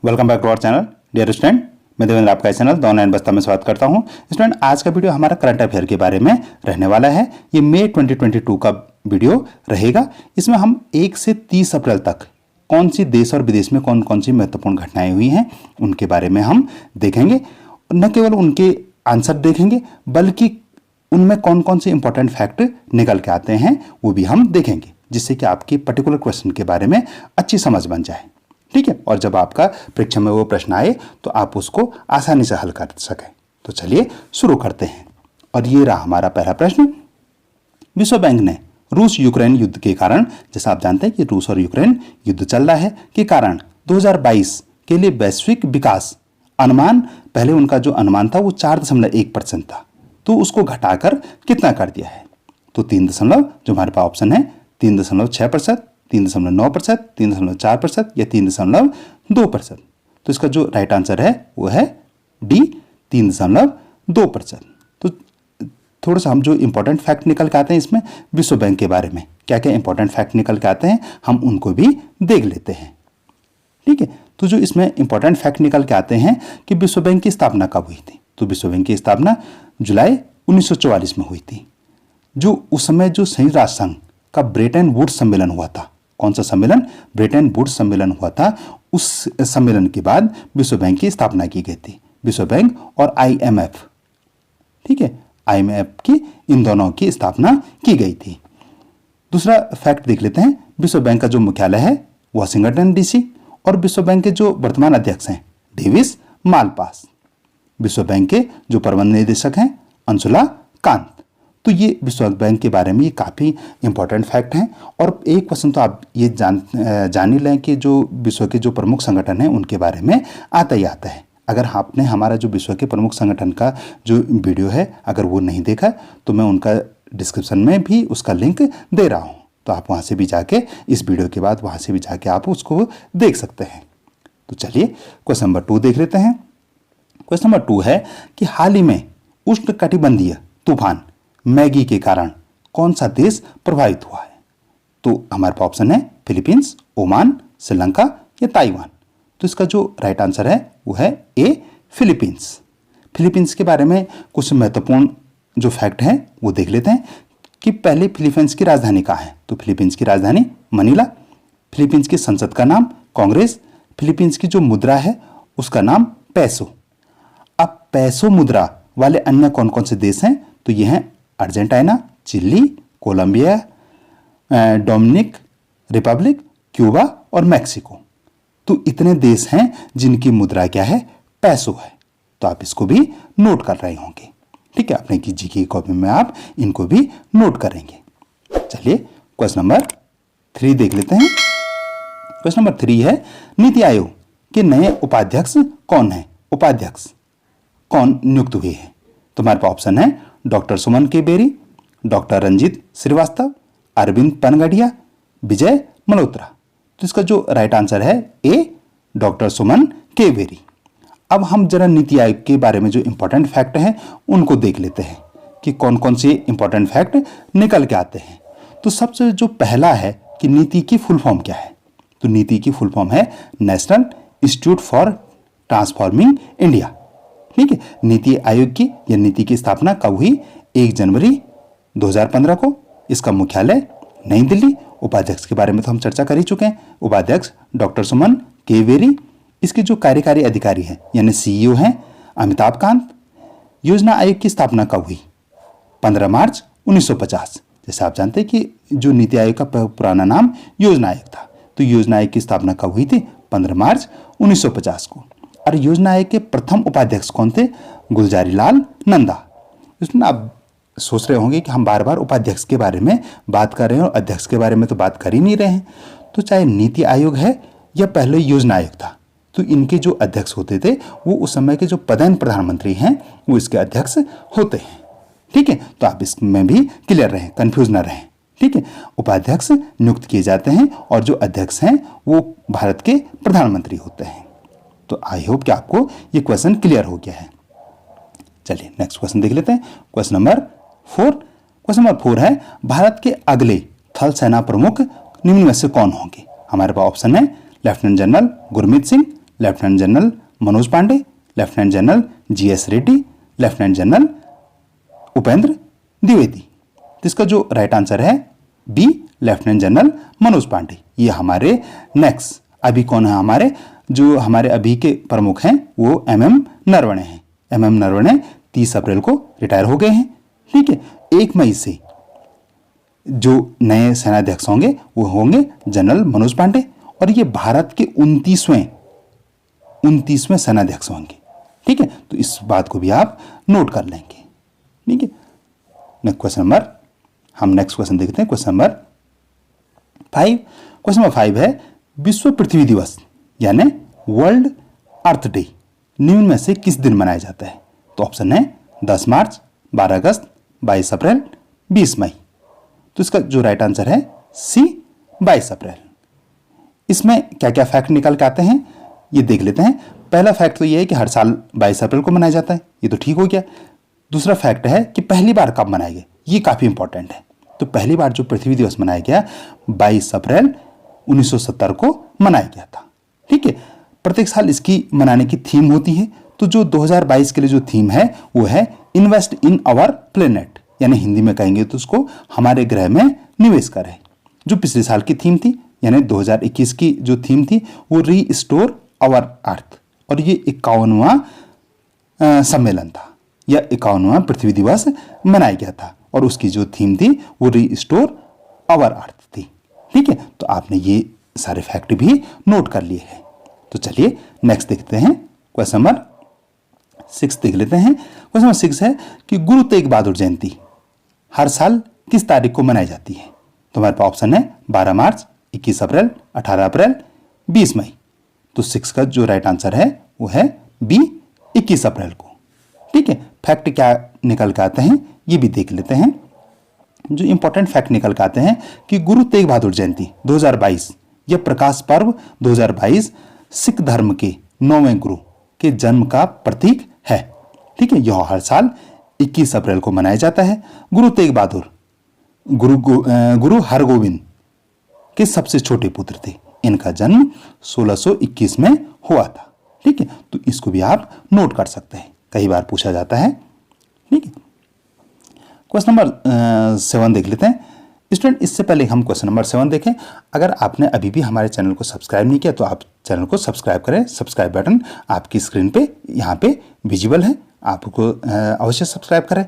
Welcome back to our channel dear student. मैं देवेंद्र आपका channel the online बस्ता में स्वागत करता हूं। स्टूडेंट, आज का वीडियो हमारा करंट अफेयर के बारे में रहने वाला है। ये मई 2022 का वीडियो रहेगा। इसमें हम 1 से 30 अप्रैल तक कौन सी देश और विदेश में कौन कौन सी महत्वपूर्ण घटनाएं हुई हैं उनके बारे में हम देखेंगे। न केवल उनके आंसर देखेंगे बल्कि उनमें कौन कौन से इंपॉर्टेंट फैक्ट निकल के आते हैं वो भी हम देखेंगे, जिससे कि आपके पर्टिकुलर क्वेश्चन के बारे में अच्छी समझ बन जाए। ठीक है, और जब आपका परीक्षा में वो प्रश्न आए तो आप उसको आसानी से हल कर सकें। तो चलिए शुरू करते हैं। और ये रहा हमारा पहला प्रश्न। विश्व बैंक ने रूस यूक्रेन युद्ध के कारण, जैसा आप जानते हैं कि रूस और यूक्रेन युद्ध चल रहा है, के कारण 2022 के लिए वैश्विक विकास अनुमान, पहले उनका जो अनुमान था वो 4.1% था, तो उसको घटाकर कितना कर दिया है? तो 3 जो हमारे पास ऑप्शन है 3.6%, 3.9%, 3.4% या 3.2%। तो इसका जो राइट आंसर है वो है डी, 3.2%। तो थोड़ा सा हम जो इंपॉर्टेंट फैक्ट निकल के आते हैं इसमें विश्व बैंक के बारे में क्या क्या इंपॉर्टेंट फैक्ट निकल के आते हैं हम उनको भी देख लेते हैं। ठीक है, तो जो इसमें इंपॉर्टेंट फैक्ट निकल के आते हैं कि विश्व बैंक की स्थापना कब हुई थी? तो विश्व बैंक की स्थापना जुलाई 1944 में हुई थी। जो उस समय जो संयुक्त राष्ट्र संघ का ब्रेटन वुड्स सम्मेलन हुआ था, कौन सा सम्मेलन? ब्रेटन वुड्स सम्मेलन हुआ था। उस सम्मेलन के बाद विश्व बैंक की स्थापना की गई थी। विश्व बैंक और IMF, ठीक है, IMF की इन दोनों की स्थापना की गई थी। दूसरा फैक्ट देख लेते हैं। विश्व बैंक का जो मुख्यालय है वाशिंगटन DC, और विश्व बैंक के जो वर्तमान अध्यक्ष हैं डेविस मालपास। विश्व बैंक के जो प्रबंध निदेशक हैं अंशुला कांत। तो ये विश्व बैंक के बारे में ये काफ़ी इंपॉर्टेंट फैक्ट हैं। और एक क्वेश्चन तो आप ये जान ही लें कि जो विश्व के जो प्रमुख संगठन हैं उनके बारे में आता ही आता है। अगर आपने हमारा जो विश्व के प्रमुख संगठन का जो वीडियो है अगर वो नहीं देखा तो मैं उनका डिस्क्रिप्शन में भी उसका लिंक दे रहा हूँ, तो आप वहाँ से भी जाके इस वीडियो के बाद वहाँ से भी जाके आप उसको देख सकते हैं। तो चलिए क्वेश्चन नंबर 2 देख लेते हैं। क्वेश्चन नंबर 2 है कि हाल ही में उष्णकटिबंधीय तूफान मैगी के कारण कौन सा देश प्रभावित हुआ है? तो हमारे पास ऑप्शन है फिलीपींस, ओमान, श्रीलंका या ताइवान। तो इसका जो राइट आंसर है वो है ए, फिलीपींस। फिलीपींस के बारे में कुछ महत्वपूर्ण जो फैक्ट हैं वो देख लेते हैं कि पहले फिलीपींस की राजधानी कहाँ है? तो फिलीपींस की राजधानी मनीला। फिलीपींस की संसद का नाम कांग्रेस। फिलीपींस की जो मुद्रा है उसका नाम पैसो। अब पैसो मुद्रा वाले अन्य कौन कौन से देश हैं? तो ये हैं Argentina, Chile, Colombia, Dominic Republic, Cuba और मैक्सिको। तो इतने देश हैं जिनकी मुद्रा क्या है? पैसो है। तो आप इसको भी नोट कर रहे होंगे। ठीक है, अपने की जीके की कॉपी में आप इनको भी नोट करेंगे। चलिए क्वेश्चन नंबर 3 देख लेते हैं। क्वेश्चन नंबर 3 है नीति आयोग के नए उपाध्यक्ष कौन है? उपाध्यक्ष कौन नियुक्त हुए हैं? तो हमारे पास ऑप्शन है डॉक्टर सुमन के बेरी, डॉक्टर रंजीत श्रीवास्तव, अरविंद पनगड़िया, विजय मल्होत्रा। तो इसका जो राइट आंसर है ए, डॉक्टर सुमन के बेरी। अब हम जरा नीति आयोग के बारे में जो इंपॉर्टेंट फैक्ट हैं उनको देख लेते हैं कि कौन कौन से इंपॉर्टेंट फैक्ट निकल के आते हैं। तो सबसे जो पहला है कि नीति की फुल फॉर्म क्या है? तो नीति की फुल फॉर्म है national institute for transforming India. ठीक है, नीति आयोग की या नीति की स्थापना कब हुई? 1 जनवरी 2015 को। इसका मुख्यालय नई दिल्ली। उपाध्यक्ष के बारे में तो हम चर्चा कर ही चुके हैं, उपाध्यक्ष डॉक्टर सुमन के बेरी। इसके जो कार्यकारी अधिकारी हैं यानी CEO हैं अमिताभ कांत। योजना आयोग की स्थापना कब हुई? 15 मार्च 1950। जैसे आप जानते हैं कि जो नीति आयोग का पुराना नाम योजना आयोग था, तो योजना आयोग की स्थापना कब हुई थी? 15 मार्च 1950 को। और योजना आयोग के प्रथम उपाध्यक्ष कौन थे? गुलजारी लाल नंदा। इसमें आप सोच रहे होंगे कि हम बार बार उपाध्यक्ष के बारे में बात कर रहे हैं और अध्यक्ष के बारे में तो बात कर ही नहीं रहे हैं। तो चाहे नीति आयोग है या पहले योजना आयोग था, तो इनके जो अध्यक्ष होते थे वो उस समय के जो पदेन प्रधानमंत्री हैं वो इसके अध्यक्ष होते हैं। ठीक है, तो आप इसमें भी क्लियर रहें, कंफ्यूज ना रहें। ठीक है, उपाध्यक्ष नियुक्त किए जाते हैं और जो अध्यक्ष हैं वो भारत के प्रधानमंत्री होते हैं। तो आई होप कि आपको ये क्वेश्चन क्लियर हो गया है। चलिए नेक्स्ट क्वेश्चन देख लेते हैं। Question number 4। क्वेश्चन नंबर 4 है भारत के अगले थल सेना प्रमुख निम्न में से कौन होंगे? हमारे पास ऑप्शन है lieutenant general Gurmeet Singh, lieutenant general Manoj Pande, lieutenant general GS Reddy, lieutenant general Upendra Dwivedi. तो इसका जो राइट आंसर है B, lieutenant general Manoj Pande. ये हमारे नेक्स्ट अभी कौन है, हमारे जो हमारे अभी के प्रमुख हैं वो MM नरवणे हैं। MM नरवणे 30 अप्रैल को रिटायर हो गए हैं। ठीक है, 1 मई से जो नए सेनाध्यक्ष होंगे वो होंगे जनरल मनोज पांडे, और ये भारत के 29वें सेनाध्यक्ष होंगे। ठीक है, तो इस बात को भी आप नोट कर लेंगे। ठीक है, नेक्स्ट क्वेश्चन नंबर, हम नेक्स्ट क्वेश्चन देखते हैं। Question number 5। क्वेश्चन नंबर 5 है विश्व पृथ्वी दिवस यानी वर्ल्ड अर्थ डे निम्न में से किस दिन मनाया जाता है? तो ऑप्शन है 10 मार्च, 12 अगस्त, 22 अप्रैल, 20 मई। तो इसका जो राइट आंसर है सी, 22 अप्रैल। इसमें क्या क्या फैक्ट निकल के आते हैं ये देख लेते हैं। पहला फैक्ट तो ये है कि हर साल 22 अप्रैल को मनाया जाता है, ये तो ठीक हो गया। दूसरा फैक्ट है कि पहली बार कब मनाया गया, ये काफ़ी इंपॉर्टेंट है। तो पहली बार जो पृथ्वी दिवस मनाया गया 22 अप्रैल 1970 को मनाया गया था। ठीक है, प्रत्येक साल इसकी मनाने की थीम होती है। तो जो 2022 के लिए जो थीम है वो है इन्वेस्ट इन आवर प्लेनेट, यानी हिंदी में कहेंगे तो उसको हमारे ग्रह में निवेश करें। जो पिछले साल की थीम थी यानी 2021 की जो थीम थी वो रीस्टोर आवर अर्थ, और ये 51वां सम्मेलन था या 51वां पृथ्वी दिवस मनाया गया था, और उसकी जो थीम थी वो रीस्टोर आवर अर्थ थी। ठीक है, तो आपने ये सारे फैक्ट भी नोट कर लिए हैं। तो चलिए नेक्स्ट देखते हैं। क्वेश्चन नंबर 6 देख लेते हैं। क्वेश्चन नंबर 6 है कि गुरु तेग बहादुर जयंती हर साल किस तारीख को मनाई जाती है? तो हमारे पास ऑप्शन है 12 मार्च, 21 अप्रैल, 18 अप्रैल, 20 मई। तो 6 का जो राइट आंसर है वो है बी, 21 अप्रैल को। ठीक है, फैक्ट क्या निकल के आते हैं ये भी देख लेते हैं। जो इंपॉर्टेंट फैक्ट निकल के आते हैं कि गुरु तेग बहादुर जयंती 2022 यह प्रकाश पर्व 2022 सिख धर्म के 9वें गुरु के जन्म का प्रतीक है। ठीक है, यह हर साल 21 अप्रैल को मनाया जाता है। गुरु तेग बहादुर गुरु हरगोविंद के सबसे छोटे पुत्र थे। इनका जन्म 1621 में हुआ था। ठीक है, तो इसको भी आप नोट कर सकते हैं, कई बार पूछा जाता है। ठीक है, क्वेश्चन नंबर 7 देख लेते हैं। स्टूडेंट, इससे पहले हम क्वेश्चन नंबर 7 देखें, अगर आपने अभी भी हमारे चैनल को सब्सक्राइब नहीं किया तो आप चैनल को सब्सक्राइब करें। सब्सक्राइब बटन आपकी स्क्रीन पे यहाँ पे विजिबल है, आपको अवश्य सब्सक्राइब करें।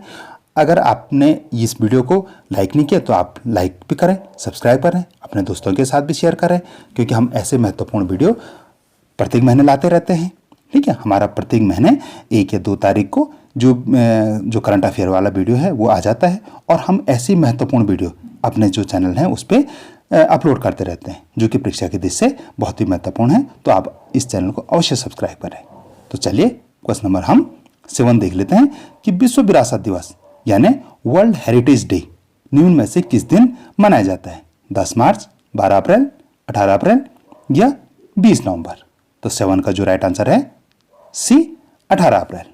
अगर आपने इस वीडियो को लाइक नहीं किया तो आप लाइक भी करें, सब्सक्राइब करें, अपने दोस्तों के साथ भी शेयर करें, क्योंकि हम ऐसे महत्वपूर्ण वीडियो प्रत्येक महीने लाते रहते हैं। ठीक है, हमारा प्रत्येक महीने 1 या 2 तारीख को जो करंट अफेयर वाला वीडियो है वो आ जाता है, और हम ऐसी महत्वपूर्ण वीडियो अपने जो चैनल हैं उस पर अपलोड करते रहते हैं, जो कि परीक्षा की दृष्टि से बहुत ही महत्वपूर्ण है। तो आप इस चैनल को अवश्य सब्सक्राइब करें। तो चलिए क्वेश्चन नंबर हम 7 देख लेते हैं कि विश्व विरासत दिवस यानी वर्ल्ड हेरिटेज डे निम्न में से किस दिन मनाया जाता है? 10 मार्च, 12 अप्रैल, 18 अप्रैल या 20 नवंबर। तो 7 का जो राइट आंसर है सी, 18 अप्रैल।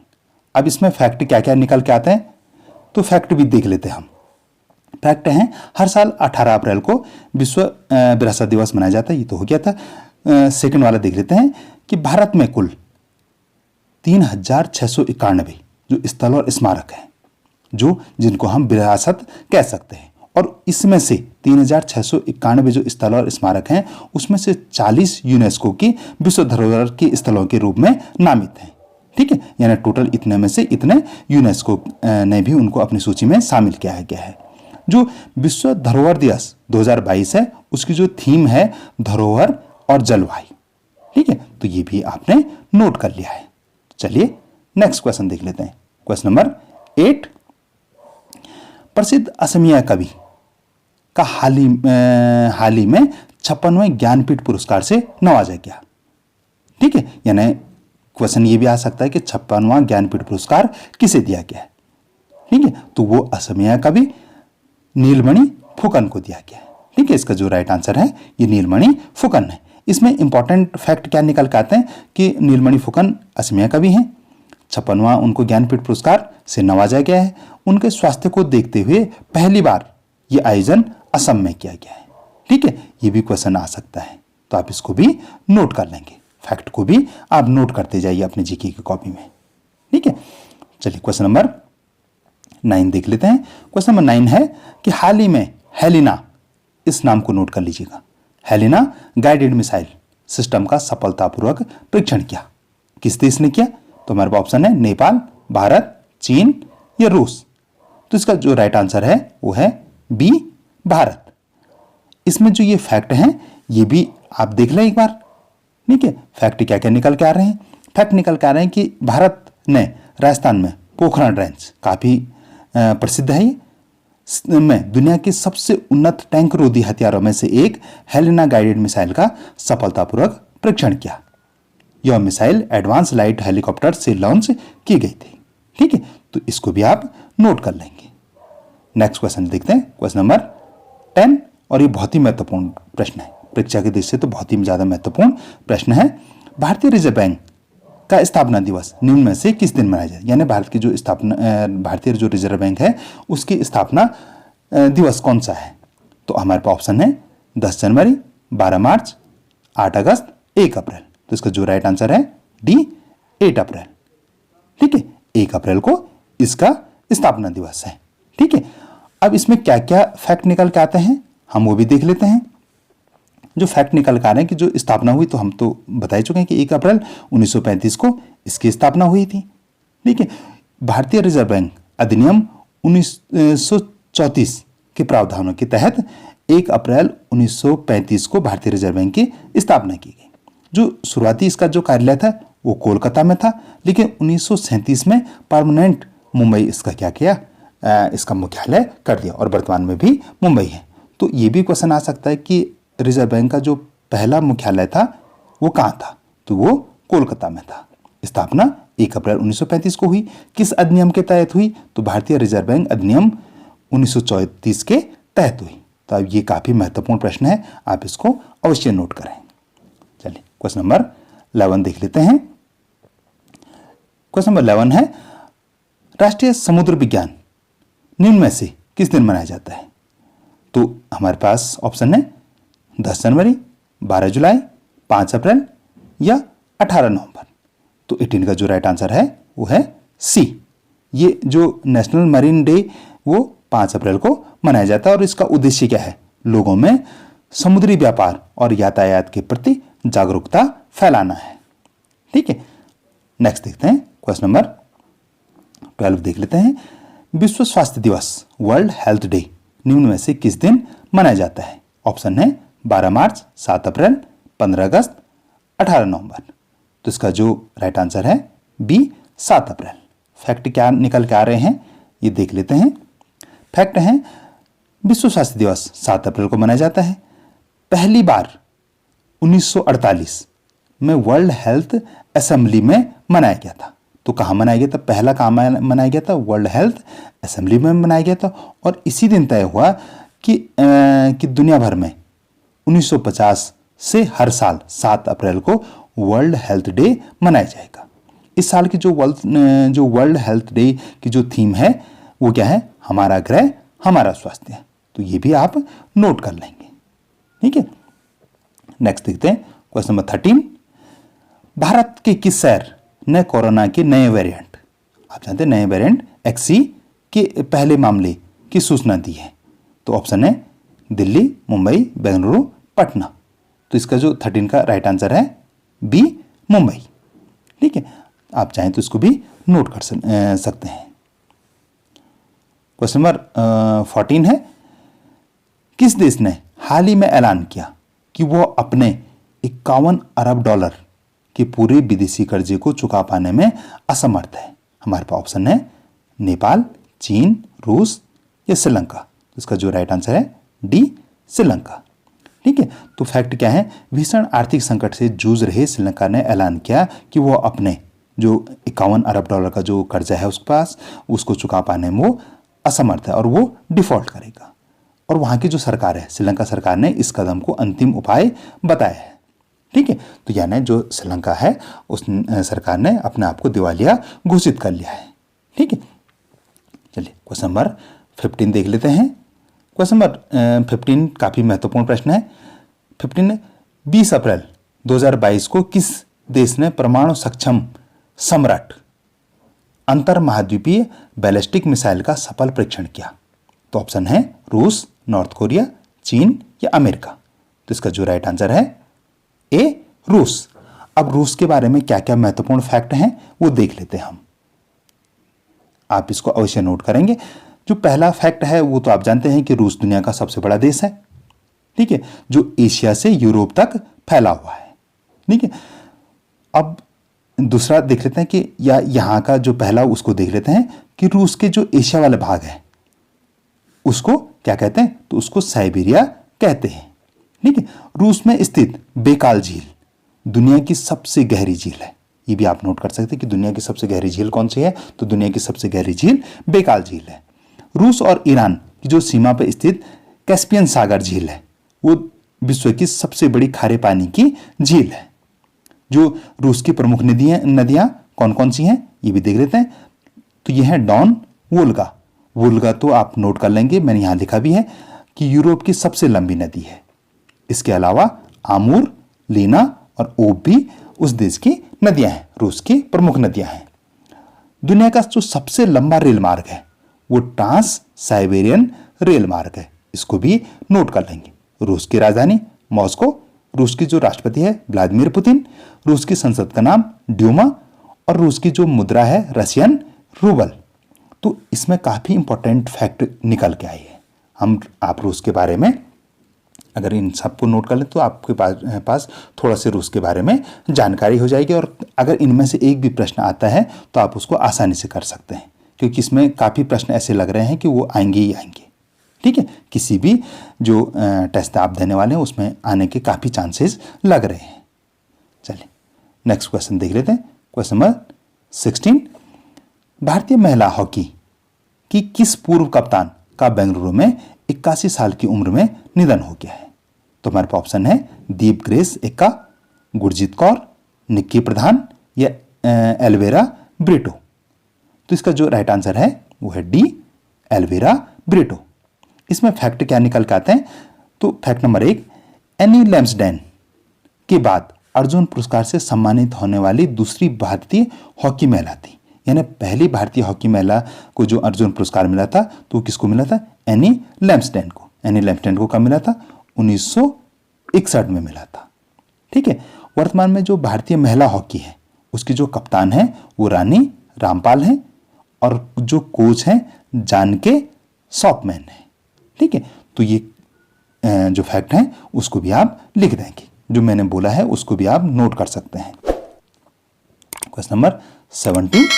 अब इसमें फैक्ट क्या क्या निकल के आते हैं तो फैक्ट भी देख लेते हैं हम। फैक्ट है हर साल 18 अप्रैल को विश्व विरासत दिवस मनाया जाता है, ये तो हो गया था। सेकंड वाला देख लेते हैं कि भारत में कुल 3691 जो स्थल और स्मारक हैं जिनको हम विरासत कह सकते हैं, और इसमें से 3691 जो स्थल और स्मारक हैं उसमें से 40 यूनेस्को की विश्व धरोहर के स्थलों के रूप में नामित हैं। ठीक है, यानी टोटल इतने में से इतने यूनेस्को ने भी उनको अपनी सूची में शामिल किया गया है। जो विश्व धरोहर दिवस 2022 है उसकी जो थीम है धरोहर और जलवायु। ठीक है, तो ये भी आपने नोट कर लिया है। चलिए नेक्स्ट क्वेश्चन देख लेते हैं। क्वेश्चन नंबर 8, प्रसिद्ध असमिया कवि का हाल ही में 56वें ज्ञानपीठ पुरस्कार से नवाजा गया। ठीक है, यानी क्वेश्चन ये भी आ सकता है कि 56वां ज्ञानपीठ पुरस्कार किसे दिया गया है? ठीक है, तो वो असमिया कवि नीलमणि फुकन को दिया गया है। ठीक है, इसका जो राइट आंसर है ये नीलमणि फुकन है। इसमें इंपॉर्टेंट फैक्ट क्या निकल के आते हैं कि नीलमणि फुकन असमिया कवि हैं, 56वां उनको ज्ञानपीठ पुरस्कार से नवाजा गया है। उनके स्वास्थ्य को देखते हुए पहली बार ये आयोजन असम में किया गया है। ठीक है, ये भी क्वेश्चन आ सकता है, तो आप इसको भी नोट कर लेंगे। फैक्ट को भी आप नोट करते जाइए अपने जीके की कॉपी में। ठीक है, चलिए क्वेश्चन नंबर 9 देख लेते हैं। क्वेश्चन नंबर 9 है कि हाल ही में हेलिना, इस नाम को नोट कर लीजिएगा, हेलिना गाइडेड मिसाइल सिस्टम का सफलतापूर्वक परीक्षण किया। किस देश ने किया? तो हमारे पास ऑप्शन है नेपाल, भारत, चीन या रूस। तो इसका जो राइट आंसर है वो है बी, भारत। इसमें जो ये फैक्ट हैं ये भी आप देख लें एक बार। ठीक है, फैक्ट क्या क्या निकल के आ रहे हैं? फैक्ट निकल के आ रहे हैं कि भारत ने राजस्थान में पोखरण रेंज, काफी प्रसिद्ध है ये, में दुनिया के सबसे उन्नत टैंक रोधी हथियारों में से एक हेलिना गाइडेड मिसाइल का सफलतापूर्वक परीक्षण किया। यह मिसाइल एडवांस लाइट हेलीकॉप्टर से लॉन्च की गई थी। ठीक है, तो इसको भी आप नोट कर लेंगे। नेक्स्ट क्वेश्चन देखते हैं, क्वेश्चन नंबर 10, और ये बहुत ही महत्वपूर्ण प्रश्न है, परीक्षा के दृष्टि से तो बहुत ही ज्यादा महत्वपूर्ण प्रश्न है। भारतीय रिजर्व बैंक का स्थापना दिवस निम्न में से किस दिन मनाया जाए? यानी भारत की जो स्थापना, भारतीय जो रिजर्व बैंक है उसकी स्थापना दिवस कौन सा है? तो हमारे पास ऑप्शन है 10 जनवरी, 12 मार्च, 8 अगस्त, 1 अप्रैल। तो इसका जो राइट आंसर है डी, 8 अप्रैल। ठीक है, 1 अप्रैल को इसका स्थापना दिवस है। ठीक है, अब इसमें क्या क्या फैक्ट निकल के आते हैं हम वो भी देख लेते हैं। जो फैक्ट निकल कर आ रहे हैं कि जो स्थापना हुई, तो हम तो बता ही चुके हैं कि 1 अप्रैल 1935 को इसकी स्थापना हुई थी। ठीक है, भारतीय रिजर्व बैंक अधिनियम 1934 के प्रावधानों के तहत 1 अप्रैल 1935 को भारतीय रिजर्व बैंक की स्थापना की गई। जो शुरुआती इसका जो कार्यालय था वो कोलकाता में था, लेकिन 1937 में परमानेंट मुंबई इसका क्या किया, इसका मुख्यालय कर दिया, और वर्तमान में भी मुंबई है। तो ये भी क्वेश्चन आ सकता है कि रिजर्व बैंक का जो पहला मुख्यालय था वो कहाँ था? तो वो कोलकाता में था। स्थापना 1 अप्रैल 1935 को हुई। किस अधिनियम के तहत हुई? तो भारतीय रिजर्व बैंक अधिनियम 1934 के तहत हुई। तो अब ये काफी महत्वपूर्ण प्रश्न है, आप इसको अवश्य नोट करें। चलिए क्वेश्चन नंबर 11 देख लेते हैं। क्वेश्चन नंबर 11 है राष्ट्रीय समुद्र विज्ञान निम्न में से किस दिन मनाया जाता है? तो हमारे पास ऑप्शन है 10 जनवरी, 12 जुलाई, 5 अप्रैल या 18 नवंबर। तो 18 का जो राइट आंसर है वो है सी। ये जो नेशनल मरीन डे वो 5 अप्रैल को मनाया जाता है, और इसका उद्देश्य क्या है? लोगों में समुद्री व्यापार और यातायात के प्रति जागरूकता फैलाना है। ठीक है, नेक्स्ट देखते हैं, क्वेश्चन नंबर 12 देख लेते हैं। विश्व स्वास्थ्य दिवस, वर्ल्ड हेल्थ डे निम्न में से किस दिन मनाया जाता है? ऑप्शन है 12 मार्च, 7 अप्रैल, 15 अगस्त, 18 नवंबर। तो इसका जो राइट आंसर है बी, 7 अप्रैल। फैक्ट क्या निकल के आ रहे हैं ये देख लेते हैं। फैक्ट है विश्व स्वास्थ्य दिवस 7 अप्रैल को मनाया जाता है। पहली बार 1948 में वर्ल्ड हेल्थ असेंबली में मनाया गया था। तो कहाँ मनाया गया था? पहला कहाँ मनाया गया था? वर्ल्ड हेल्थ असेंबली में मनाया गया था, और इसी दिन तय हुआ कि दुनिया भर में 1950 से हर साल 7 अप्रैल को वर्ल्ड हेल्थ डे मनाया जाएगा। इस साल की जो वर्ल्ड हेल्थ डे की जो थीम है वो क्या है? हमारा ग्रह हमारा स्वास्थ्य। तो ये भी आप नोट कर लेंगे। ठीक है, नेक्स्ट देखते हैं, क्वेश्चन नंबर 13। भारत के किस शहर ने कोरोना के नए वेरिएंट, आप जानते हैं नए वेरिएंट XE के पहले मामले की सूचना दी है? तो ऑप्शन है दिल्ली, मुंबई, बेंगलुरु, पटना। तो इसका जो 13 का राइट आंसर है बी, मुंबई। ठीक है, आप चाहें तो इसको भी नोट कर सकते हैं। क्वेश्चन नंबर 14 है किस देश ने हाल ही में ऐलान किया कि वो अपने 51 अरब डॉलर के पूरे विदेशी कर्जे को चुका पाने में असमर्थ है? हमारे पास ऑप्शन है नेपाल, चीन, रूस या श्रीलंका। इसका जो राइट आंसर है डी, श्रीलंका। ठीक है, तो फैक्ट क्या है? भीषण आर्थिक संकट से जूझ रहे श्रीलंका ने ऐलान किया कि वो अपने जो 51 अरब डॉलर का जो कर्जा है उसके पास, उसको चुका पाने में वो असमर्थ है और वो डिफॉल्ट करेगा। और वहाँ की जो सरकार है, श्रीलंका सरकार ने इस कदम को अंतिम उपाय बताया है। ठीक है, तो यानी जो श्रीलंका है उस सरकार ने अपने आप को दिवालिया घोषित कर लिया है। ठीक है, चलिए क्वेश्चन नंबर 15 देख लेते हैं। क्वेश्चन नंबर 15 काफ़ी महत्वपूर्ण प्रश्न है। 15 20 अप्रैल 2022 को किस देश ने परमाणु सक्षम सम्राट अंतर महाद्वीपीय बैलिस्टिक मिसाइल का सफल परीक्षण किया? तो ऑप्शन है रूस, नॉर्थ कोरिया, चीन या अमेरिका। तो इसका जो राइट आंसर है ए, रूस। अब रूस के बारे में क्या क्या महत्वपूर्ण फैक्ट हैं वो देख लेते हैं हम। आप इसको अवश्य नोट करेंगे। जो पहला फैक्ट है वो तो आप जानते हैं कि रूस दुनिया का सबसे बड़ा देश है, ठीक है, जो एशिया से यूरोप तक फैला हुआ है, ठीक है। अब दूसरा देख लेते हैं कि या यहां का जो पहला उसको देख लेते हैं कि रूस के जो एशिया वाला भाग है उसको क्या कहते हैं? तो उसको साइबेरिया कहते हैं, ठीक है। रूस में स्थित बेकाल झील दुनिया की सबसे गहरी झील है। ये भी आप नोट कर सकते हैं कि दुनिया की सबसे गहरी झील कौन सी है? तो दुनिया की सबसे गहरी झील बेकाल झील है। रूस और ईरान की जो सीमा पर स्थित कैस्पियन सागर झील है वो विश्व की सबसे बड़ी खारे पानी की झील है। जो रूस की प्रमुख नदियां कौन कौन सी हैं ये भी देख लेते हैं। तो ये है डॉन, वोल्गा। वोल्गा तो आप नोट कर लेंगे, मैंने यहां लिखा भी है कि यूरोप की सबसे लंबी नदी है। इसके अलावा आमूर, लीना और ओब भी उस देश की नदियां हैं, रूस की प्रमुख नदियां हैं। दुनिया का जो सबसे लंबा रेल मार्ग है वो ट्रांस साइबेरियन रेल मार्ग है। इसको भी नोट कर लेंगे। रूस की राजधानी मॉस्को, रूस की जो राष्ट्रपति है व्लादिमीर पुतिन, रूस की संसद का नाम ड्यूमा और रूस की जो मुद्रा है रशियन रूबल। तो इसमें काफी इंपॉर्टेंट फैक्ट निकल के आई है। आप रूस के बारे में अगर इन सबको नोट कर लें तो आपके पास थोड़ा से रूस के बारे में जानकारी हो जाएगी। और अगर इनमें से एक भी प्रश्न आता है तो आप उसको आसानी से कर सकते हैं, क्योंकि इसमें काफ़ी प्रश्न ऐसे लग रहे हैं कि वो आएंगे ही आएंगे, ठीक है। किसी भी जो टेस्ट आप देने वाले हैं उसमें आने के काफ़ी चांसेस लग रहे हैं। चलिए नेक्स्ट क्वेश्चन देख लेते हैं। क्वेश्चन नंबर 16, भारतीय महिला हॉकी की किस पूर्व कप्तान का बेंगलुरु में 81 साल की उम्र में निधन हो गया है? तो हमारे पास ऑप्शन है दीप ग्रेस एक्का, गुरजीत कौर, निक्की प्रधान या एल्वेरा ब्रिटो। तो इसका जो राइट आंसर है वो है डी, एल्वेरा ब्रिटो। इसमें फैक्ट क्या निकल के आते हैं? तो फैक्ट नंबर 1, एनी लैम्सडेन के बाद अर्जुन पुरस्कार से सम्मानित होने वाली दूसरी भारतीय हॉकी महिला थी। यानी पहली भारतीय हॉकी महिला को जो अर्जुन पुरस्कार मिला था तो किसको मिला था? एनी लैम्सडेन को। एनी लैम्सडेन को कब मिला था? 1961 में मिला था, ठीक है। वर्तमान में जो भारतीय महिला हॉकी है उसकी जो कप्तान है वो रानी रामपाल है और जो कोच हैं जानके सॉपमैन है, ठीक है। तो ये जो फैक्ट है उसको भी आप लिख देंगे, जो मैंने बोला है उसको भी आप नोट कर सकते हैं। क्वेश्चन नंबर 17,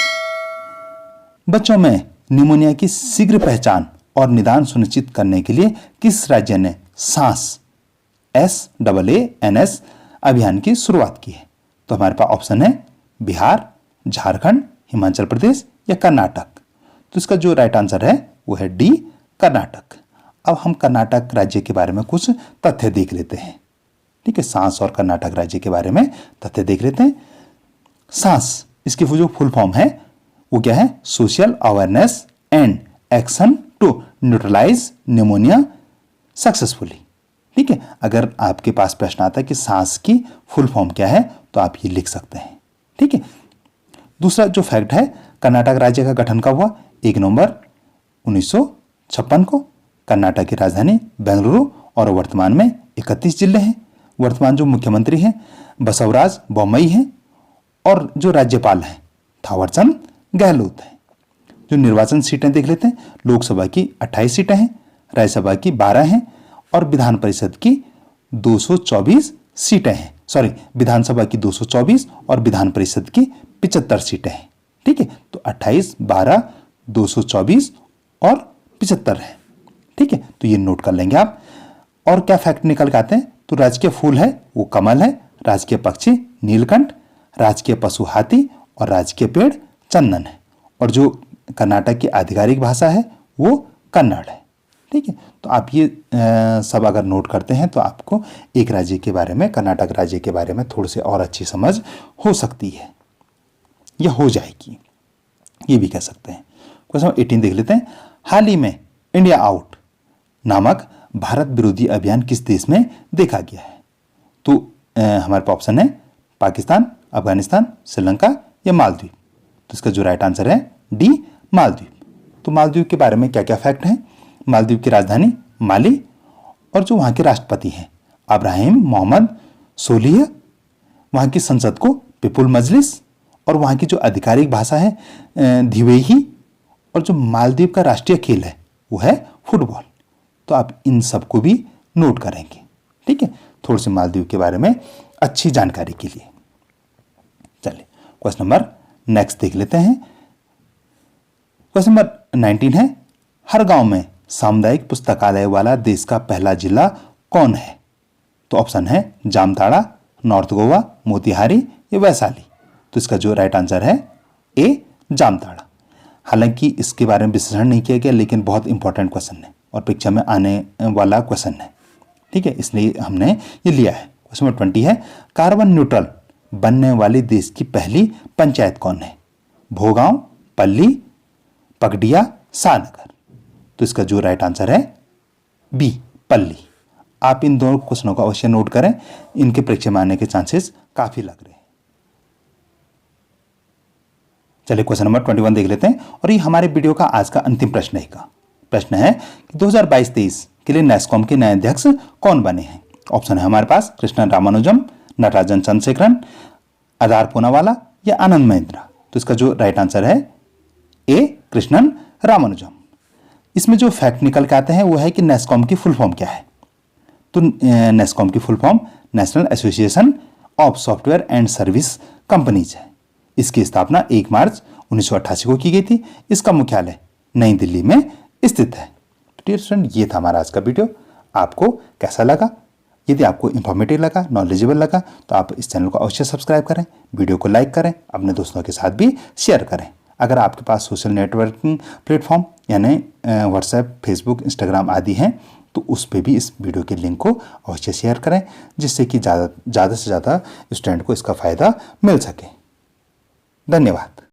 बच्चों में निमोनिया की शीघ्र पहचान और निदान सुनिश्चित करने के लिए किस राज्य ने सांस SAANS अभियान की शुरुआत की है? तो हमारे पास ऑप्शन है बिहार, झारखंड, हिमाचल प्रदेश या कर्नाटक। तो इसका जो राइट आंसर है वो है डी, कर्नाटक। अब हम कर्नाटक राज्य के बारे में कुछ तथ्य देख लेते हैं, ठीक है। सांस और कर्नाटक राज्य के बारे में तथ्य देख लेते हैं। सांस, इसकी जो फुल फॉर्म है वो क्या है? Social awareness and action to neutralize pneumonia successfully, ठीक है। अगर आपके पास प्रश्न आता है कि सांस की फुल फॉर्म क्या है तो आप ये लिख सकते हैं, ठीक है। दूसरा जो फैक्ट है, कर्नाटक राज्य का गठन कब हुआ? 1 नवंबर 1956 को। कर्नाटक की राजधानी बेंगलुरु और वर्तमान में 31 जिले हैं। वर्तमान जो मुख्यमंत्री हैं बसवराज बोम्मई हैं और जो राज्यपाल हैं थावरचंद गहलोत हैं। जो निर्वाचन सीटें देख लेते हैं, लोकसभा की 28 सीटें हैं, राज्यसभा की 12 हैं और विधान परिषद की 224 सीटें हैं। सॉरी, विधानसभा की 224 और विधान परिषद की 75 सीटें हैं, ठीक है। तो 28, 12, 224 और 75 है, ठीक है। तो ये नोट कर लेंगे आप। और क्या फैक्ट निकल के आते हैं? तो राजकीय फूल है वो कमल है, राजकीय पक्षी नीलकंठ, राजकीय पशु हाथी और राजकीय पेड़ चंदन है। और जो कर्नाटक की आधिकारिक भाषा है वो कन्नड़ है, ठीक है। तो आप ये सब अगर नोट करते हैं तो आपको एक राज्य के बारे में, कर्नाटक राज्य के बारे में थोड़ी सी और अच्छी समझ हो सकती है या हो जाएगी, ये भी कह सकते हैं। क्वेश्चन 18 देख लेते हैं। हाल ही में इंडिया आउट नामक भारत विरोधी अभियान किस देश में देखा गया है? तो हमारे पास ऑप्शन है पाकिस्तान, अफगानिस्तान, श्रीलंका या मालदीव? तो इसका जो राइट आंसर है डी, मालदीव। तो मालदीव के बारे में क्या क्या फैक्ट हैं? मालदीव की राजधानी माली, और जो वहाँ के राष्ट्रपति हैं अब्राहिम मोहम्मद सोलिह, वहाँ की संसद को पीपुल मजलिस, और वहाँ की जो आधिकारिक भाषा है धिवेही, और जो मालदीव का राष्ट्रीय खेल है वो है फुटबॉल। तो आप इन सबको भी नोट करेंगे, ठीक है, थोड़ी सी मालदीव के बारे में अच्छी जानकारी के लिए। चलिए क्वेश्चन नंबर नेक्स्ट देख लेते हैं। क्वेश्चन नंबर 19 है, हर गांव में सामुदायिक पुस्तकालय वाला देश का पहला जिला कौन है? तो ऑप्शन है जामताड़ा, नॉर्थ गोवा, मोतिहारी या वैशाली। तो इसका जो राइट आंसर है ए, जामताड़ा। हालांकि इसके बारे में विश्लेषण नहीं किया गया, लेकिन बहुत इंपॉर्टेंट क्वेश्चन है और परीक्षा में आने वाला क्वेश्चन है, ठीक है, इसलिए हमने ये लिया है। क्वेश्चन नंबर 20 है, कार्बन न्यूट्रल बनने वाली देश की पहली पंचायत कौन है? भोगांव, पल्ली, पगडिया, शाहनगर। तो इसका जो राइट आंसर है बी, पल्ली। आप इन दोनों क्वेश्चनों को अवश्य नोट करें, इनके परीक्षा में आने के चांसेस काफी लग रहे हैं। चलिए क्वेश्चन नंबर 21 देख लेते हैं, और ये हमारे वीडियो का आज का अंतिम प्रश्न रहेगा। प्रश्न है कि 2022-23 के लिए नैस्कॉम के नए अध्यक्ष कौन बने हैं? ऑप्शन है हमारे पास कृष्णन रामानुजम, नटराजन चंद्रशेखरन, आधार पूनावाला या आनंद महिंद्रा। तो इसका जो राइट आंसर है ए, कृष्णन रामानुजम। इसमें जो फैक्ट निकल के आते हैं वो है कि नैस्कॉम की फुल फॉर्म क्या है? तो नैस्कॉम की full form national association of software and service companies है। इसकी स्थापना 1 मार्च 1988 को की गई थी। इसका मुख्यालय नई दिल्ली में स्थित है। तो डियर स्टूडेंट, ये था हमारा आज का वीडियो। आपको कैसा लगा? यदि आपको इंफॉर्मेटिव लगा, नॉलेजेबल लगा, तो आप इस चैनल को अवश्य सब्सक्राइब करें, वीडियो को लाइक करें, अपने दोस्तों के साथ भी शेयर करें। अगर आपके पास सोशल नेटवर्किंग प्लेटफॉर्म यानी व्हाट्सएप, फेसबुक, इंस्टाग्राम आदि हैं, तो उस पर भी इस वीडियो के लिंक को अवश्य शेयर करें, जिससे कि ज़्यादा से ज़्यादा स्टूडेंट को इसका फ़ायदा मिल सके। धन्यवाद।